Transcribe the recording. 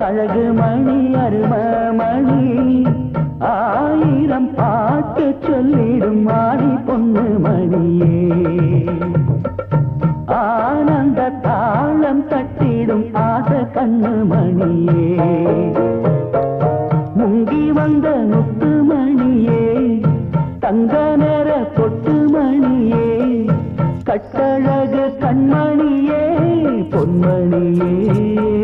அழகு மணி அருமமணி ஆயிரம் பாட்டு சொல்லிடும் ஆடி பொண்ணு மணியே ஆனந்த தாளம் தட்டிடும் ஆச கண்ணு மணியே முங்கி வந்த முத்து மணியே தங்க நேர பொட்டு மணியே கட்டழகு கண்மணியே பொன்மணியே